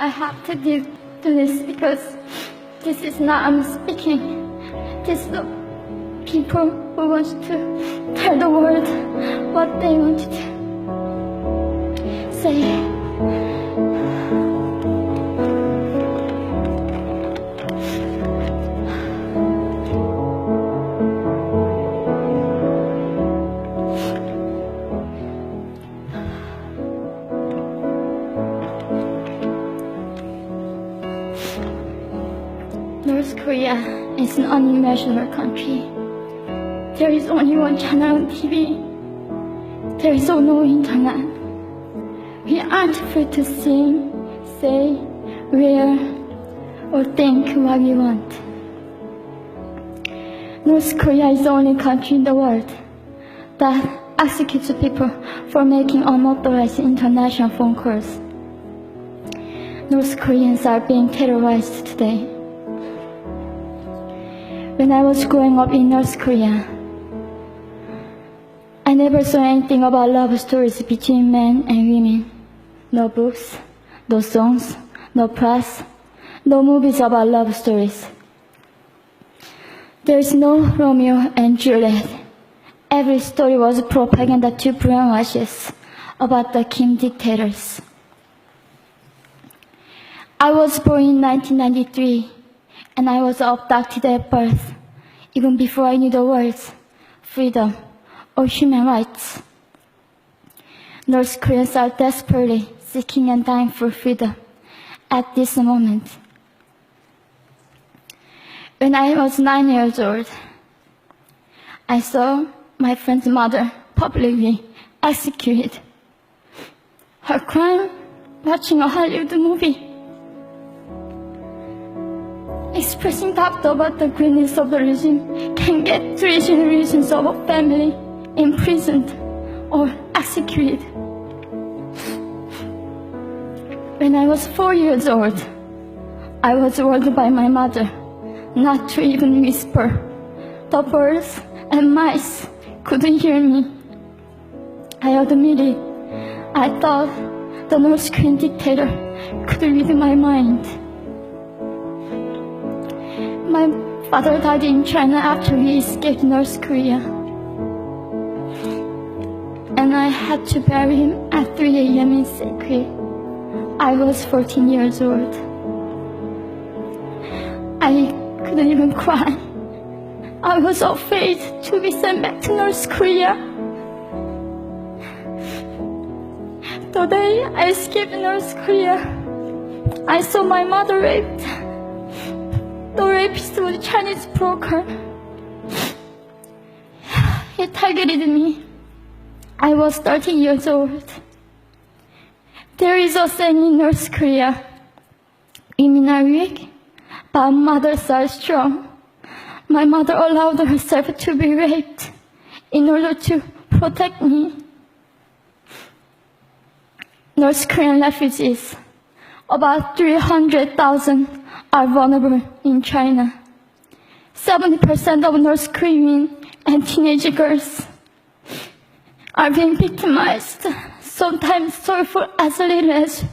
I have to do this because this is not I'm speaking. This is the people who want to tell the world what they want to say. North Korea is an unimaginable country. There is only one channel on TV. There is no internet. We aren't free to sing, say, wear, or think what we want. North Korea is the only country in the world that executes people for making unauthorized international phone calls. North Koreans are being terrorized today. When I was growing up in North Korea, I never saw anything about love stories between men and women. No books, no songs, no press, no movies about love stories. There is no Romeo and Juliet. Every story was propaganda to brainwash us about the Kim dictators. I was born in 1993, and I was abducted at birth, even before I knew the words freedom or human rights. North Koreans are desperately seeking and dying for freedom at this moment. When I was 9 years old, I saw my friend's mother publicly executed. Her crime, watching a Hollywood movie, expressing doubt about the greatness of the regime can get 3 generations of a family imprisoned or executed. When I was 4 years old, I was warned by my mother not to even whisper. The birds and mice couldn't hear me. I admitted I thought the North Korean dictator could read my mind. My father died in China after he escaped North Korea, and I had to bury him at 3 a.m. in secret. I was 14 years old. I couldn't even cry. I was afraid to be sent back to North Korea. The day I escaped North Korea, I saw my mother raped. The rapist was a Chinese broker. He targeted me. I was 13 years old. There is a saying in North Korea, women are weak, but mothers are strong. My mother allowed herself to be raped in order to protect me. North Korean refugees, about 300,000, are vulnerable in China. 70% of North Korean and teenage girls are being victimized, sometimes sold for as little as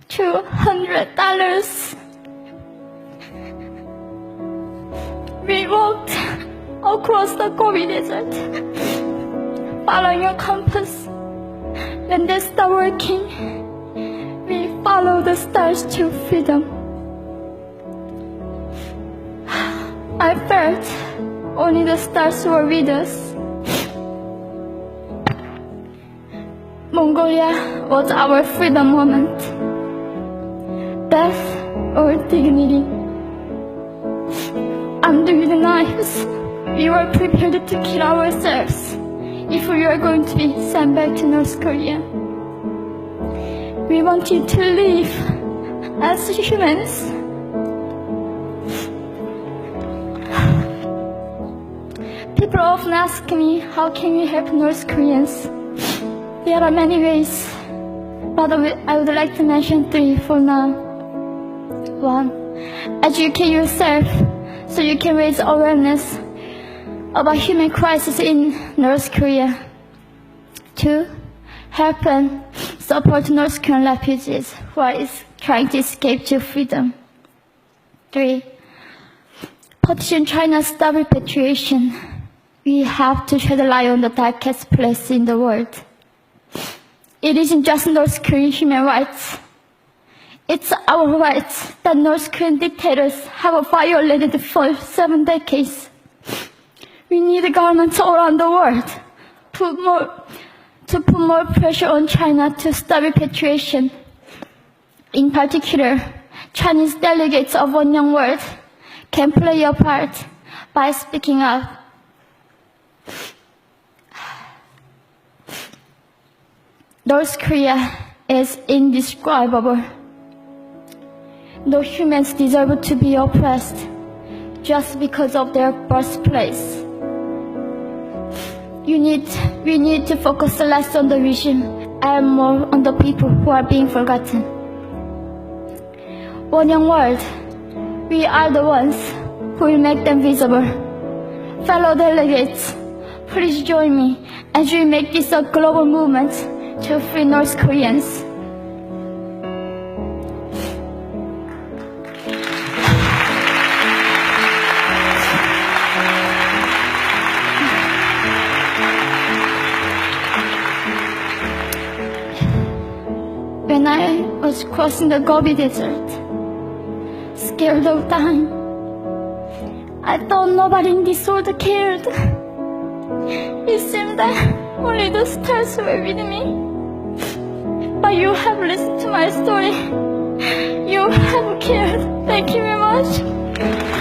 $200. We walked across the Gobi Desert, following a compass. When they stopped working, we followed the stars to freedom. I felt only the stars were with us. Mongolia was our freedom moment. Death or dignity. Armed with knives, we were prepared to kill ourselves if we were going to be sent back to North Korea. We wanted to live as humans. People often ask me, how can we help North Koreans? There are many ways, but I would like to mention 3 for now. 1. Educate yourself so you can raise awareness about human crisis in North Korea. 2. Help and Support North Korean refugees who are trying to escape to freedom. 3. Petition China's stop repatriation. We have to shed light on the darkest place in the world. It isn't just North Korean human rights. It's our rights that North Korean dictators have violated for 7 decades. We need governments all around the world to put more pressure on China to stop repatriation. In particular, Chinese delegates of One Young World can play a part by speaking up. North Korea is indescribable. No humans deserve to be oppressed just because of their birthplace. We need to focus less on the regime and more on the people who are being forgotten. One Young World, we are the ones who will make them visible. Fellow delegates, please join me as we make this a global movement to free North Koreans. When I was crossing the Gobi Desert, scared of dying, I thought nobody in this world cared. It seemed that only the stars were with me. But you have listened to my story. You have cared. Thank you very much.